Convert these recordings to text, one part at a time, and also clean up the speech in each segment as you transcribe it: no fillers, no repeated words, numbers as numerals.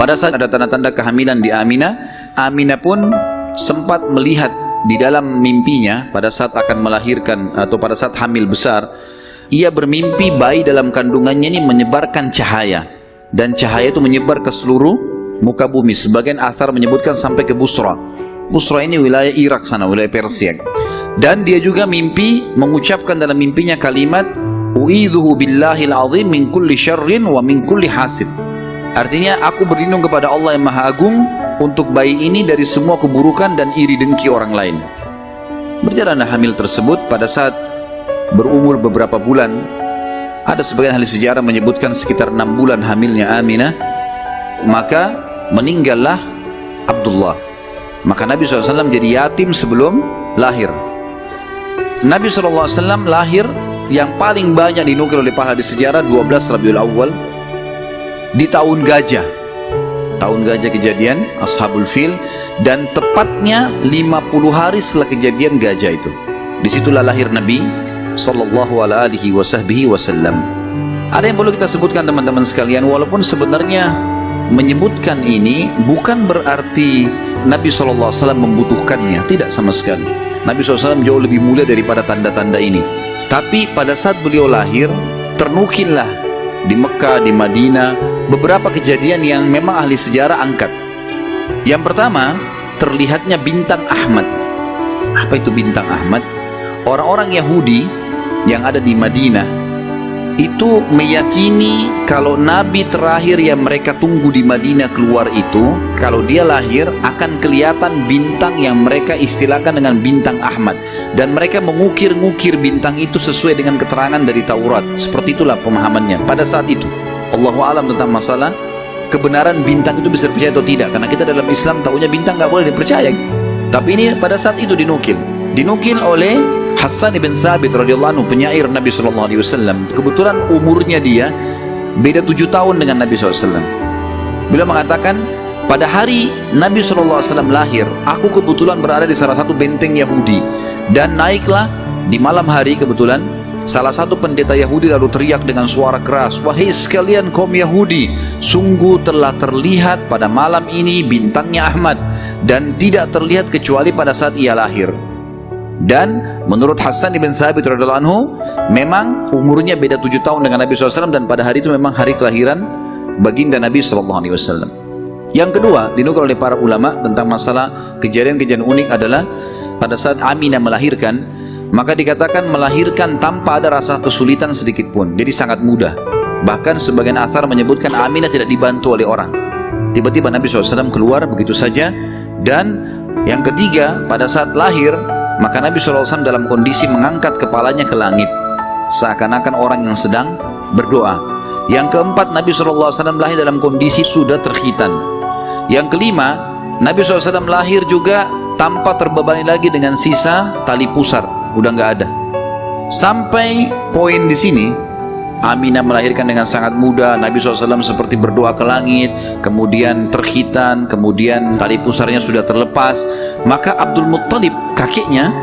Pada saat ada tanda-tanda kehamilan di Aminah, Aminah pun sempat melihat di dalam mimpinya pada saat akan melahirkan atau pada saat hamil besar, ia bermimpi bayi dalam kandungannya ini menyebarkan cahaya, dan cahaya itu menyebar ke seluruh muka bumi. Sebagian athar menyebutkan sampai ke Busra. Busra ini wilayah Irak sana, wilayah Persia. Dan dia juga mimpi mengucapkan dalam mimpinya kalimat u'idzuhu billahil azim min kulli syarrin wa min kulli hasid. Artinya, aku berlindung kepada Allah yang Maha Agung untuk bayi ini dari semua keburukan dan iri dengki orang lain. Berjalanlah hamil tersebut. Pada saat berumur beberapa bulan, ada sebagian ahli sejarah menyebutkan sekitar 6 bulan hamilnya Aminah, maka meninggallah Abdullah. Maka Nabi SAW jadi yatim sebelum lahir. Nabi SAW lahir yang paling banyak dinukil oleh para ahli sejarah 12 Rabiul Awal di tahun gajah. Tahun gajah kejadian Ashabul Fil, dan tepatnya 50 hari setelah kejadian gajah itu. Disitulah lahir Nabi sallallahu alaihi wasallam. Ada yang perlu kita sebutkan teman-teman sekalian, walaupun sebenarnya menyebutkan ini bukan berarti Nabi sallallahu alaihi wasallam membutuhkannya, tidak sama sekali. Nabi SAW jauh lebih mulia daripada tanda-tanda ini. Tapi pada saat beliau lahir, ternukillah di Mekah, di Madinah, beberapa kejadian yang memang ahli sejarah angkat. Yang pertama, terlihatnya bintang Ahmad. Apa itu bintang Ahmad? Orang-orang Yahudi yang ada di Madinah itu meyakini kalau Nabi terakhir yang mereka tunggu di Madinah keluar itu, kalau dia lahir akan kelihatan bintang yang mereka istilahkan dengan bintang Ahmad, dan mereka mengukir-ngukir bintang itu sesuai dengan keterangan dari Taurat. Seperti itulah pemahamannya pada saat itu. Allahu a'lam tentang masalah kebenaran bintang itu bisa dipercaya atau tidak, karena kita dalam Islam tahunya bintang nggak boleh dipercaya. Tapi ini pada saat itu dinukil oleh Hassan ibn Thabit radhiyallahu anhu, penyair Nabi SAW. Kebetulan umurnya dia beda 7 tahun dengan Nabi SAW. Beliau mengatakan, pada hari Nabi SAW lahir, aku kebetulan berada di salah satu benteng Yahudi, dan naiklah di malam hari kebetulan salah satu pendeta Yahudi lalu teriak dengan suara keras, wahai sekalian kaum Yahudi, sungguh telah terlihat pada malam ini bintangnya Ahmad, dan tidak terlihat kecuali pada saat ia lahir. Dan menurut Hassan ibn Thabit radhiyallahu anhu, memang umurnya beda 7 tahun dengan Nabi SAW, dan pada hari itu memang hari kelahiran baginda Nabi SAW. Yang kedua, dinukil oleh para ulama tentang masalah kejadian-kejadian unik adalah pada saat Aminah melahirkan, maka dikatakan melahirkan tanpa ada rasa kesulitan sedikit pun, jadi sangat mudah. Bahkan sebagian athar menyebutkan Aminah tidak dibantu oleh orang. Tiba-tiba Nabi SAW keluar begitu saja. Dan yang ketiga, pada saat lahir, maka Nabi SAW dalam kondisi mengangkat kepalanya ke langit, seakan-akan orang yang sedang berdoa. Yang keempat, Nabi SAW lahir dalam kondisi sudah terkhitan. Yang kelima, Nabi SAW lahir juga tanpa terbebani lagi dengan sisa tali pusar, udah nggak ada. Sampai poin di sini, Aminah melahirkan dengan sangat mudah. Nabi SAW seperti berdoa ke langit, kemudian terkhitan, kemudian tali pusarnya sudah terlepas. Maka Abdul Muttalib, kakeknya,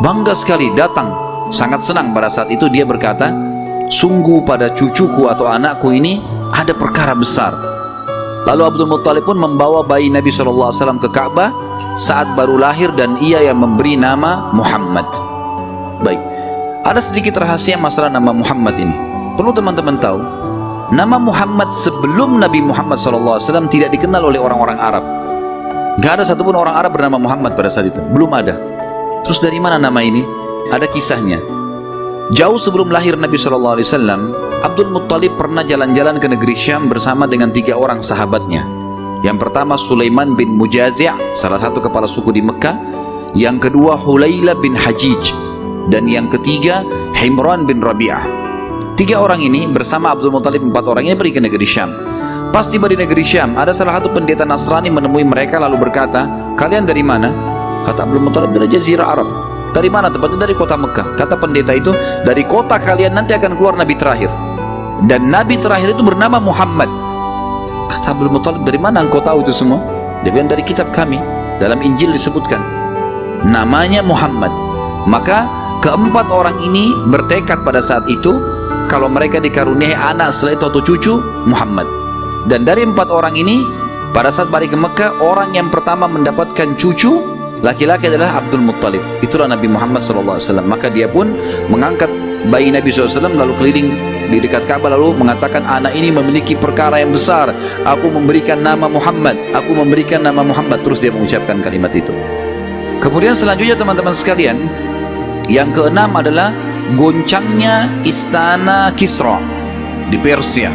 bangga sekali datang, sangat senang. Pada saat itu dia berkata, sungguh pada cucuku atau anakku ini ada perkara besar. Lalu Abdul Muttalib pun membawa bayi Nabi SAW ke Ka'bah saat baru lahir, dan ia yang memberi nama Muhammad. Baik, ada sedikit rahasia masalah nama Muhammad ini. Perlu teman-teman tahu, nama Muhammad sebelum Nabi Muhammad SAW tidak dikenal oleh orang-orang Arab. Gak ada satupun orang Arab bernama Muhammad pada saat itu, belum ada. Terus dari mana nama ini? Ada kisahnya. Jauh sebelum lahir Nabi SAW, Abdul Muttalib pernah jalan-jalan ke negeri Syam bersama dengan 3 orang sahabatnya. Yang pertama Sulaiman bin Mujazi', salah satu kepala suku di Mekah. Yang kedua Hulayla bin Hajij, dan yang ketiga Himran bin Rabi'ah. 3 orang ini bersama Abdul Muttalib, 4 orang ini pergi ke negeri Syam. Pas tiba di negeri Syam, ada salah satu pendeta Nasrani menemui mereka lalu berkata, kalian dari mana? Kata Abdul Muttalib, dari Jazirah Arab. Dari mana? Tepatnya dari kota Mekah. Kata pendeta itu, dari kota kalian nanti akan keluar Nabi terakhir, dan Nabi terakhir itu bernama Muhammad. Kata Abdul Muttalib, dari mana engkau tahu itu semua? Dia bilang, dari kitab kami, dalam Injil disebutkan namanya Muhammad. Maka keempat orang ini bertekad pada saat itu, kalau mereka dikaruniai anak setelah itu atau cucu, Muhammad. Dan dari 4 orang ini, Pada saat balik ke Mekah, orang yang pertama mendapatkan cucu laki-laki adalah Abdul Muttalib. Itulah Nabi Muhammad SAW. Maka dia pun mengangkat bayi Nabi SAW lalu keliling di dekat Ka'bah lalu mengatakan, anak ini memiliki perkara yang besar, aku memberikan nama Muhammad, aku memberikan nama Muhammad. Terus dia mengucapkan kalimat itu. Kemudian selanjutnya teman-teman sekalian, yang keenam adalah goncangnya istana Kisra di Persia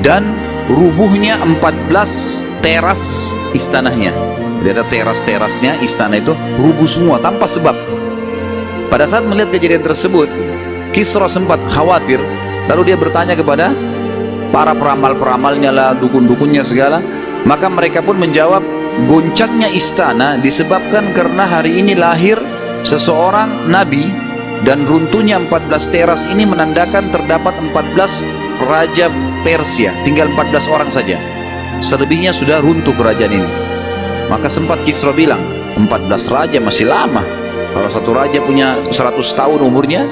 dan rubuhnya 14 teras istananya. Jadi ada teras-terasnya istana itu rubuh semua tanpa sebab. Pada saat melihat kejadian tersebut, Kisra sempat khawatir, lalu dia bertanya kepada para peramal-peramalnya lah, dukun-dukunnya segala. Maka mereka pun menjawab, goncangnya istana disebabkan karena hari ini lahir seseorang nabi, dan runtuhnya 14 teras ini menandakan terdapat 14 raja Persia, tinggal 14 orang saja, selebihnya sudah runtuh kerajaan ini. Maka sempat Kisra bilang, 14 raja masih lama, kalau satu raja punya 100 tahun umurnya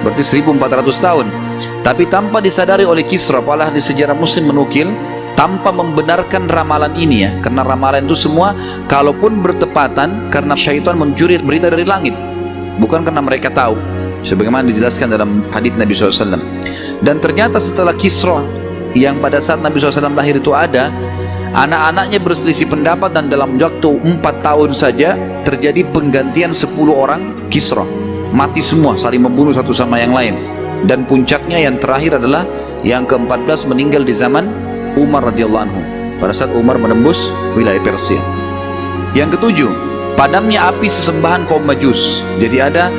berarti 1400 tahun. Tapi tanpa disadari oleh Kisra, para ahli sejarah muslim menukil, tanpa membenarkan ramalan ini ya, karena ramalan itu semua kalaupun bertepatan karena syaitan mencuri berita dari langit, bukan karena mereka tahu, sebagaimana dijelaskan dalam hadits Nabi SAW. Dan ternyata setelah Kisra yang pada saat Nabi SAW lahir itu ada, anak-anaknya berselisih pendapat, dan dalam waktu 4 tahun saja terjadi penggantian 10 orang Kisra, mati semua, saling membunuh satu sama yang lain. Dan puncaknya yang terakhir adalah yang ke-14 meninggal di zaman Umar radhiyallahu anhu, pada saat Umar menembus wilayah Persia. Yang ketujuh, padamnya api sesembahan kaum Majus. Jadi ada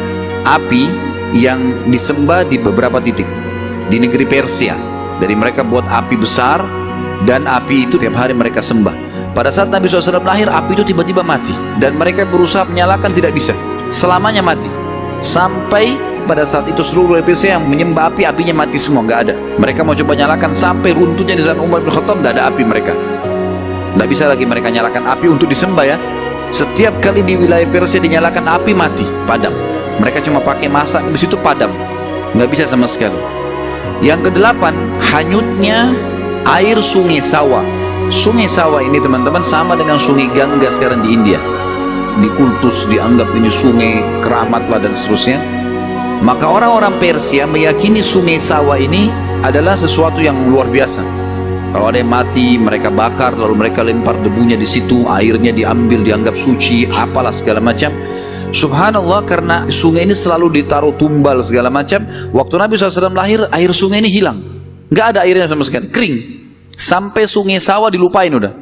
api yang disembah di beberapa titik di negeri Persia. Jadi mereka buat api besar, dan api itu tiap hari mereka sembah. Pada saat Nabi SAW lahir, api itu tiba-tiba mati, dan mereka berusaha menyalakan, tidak bisa, selamanya mati. Sampai pada saat itu seluruh Persia yang menyembah api, apinya mati semua, nggak ada. Mereka mau coba nyalakan sampai runtuhnya di zaman Umar bin Khattab, nggak ada api mereka. Nggak bisa lagi mereka nyalakan api untuk disembah ya. Setiap kali di wilayah Persia dinyalakan api, mati, padam. Mereka cuma pakai masak, di situ padam, nggak bisa sama sekali. Yang kedelapan, hanyutnya air sungai Sawa. Sungai Sawa ini teman-teman sama dengan sungai Gangga sekarang di India. Di kultus dianggap ini sungai keramat lah dan seterusnya. Maka orang-orang Persia meyakini sungai Sawa ini adalah sesuatu yang luar biasa. Kalau ada yang mati, mereka bakar, lalu mereka lempar debunya di situ, airnya diambil, dianggap suci, apalah segala macam. Subhanallah, karena sungai ini selalu ditaruh tumbal segala macam. Waktu Nabi SAW lahir, air sungai ini hilang, nggak ada airnya sama sekali, kering. Sampai sungai Sawa dilupain udah.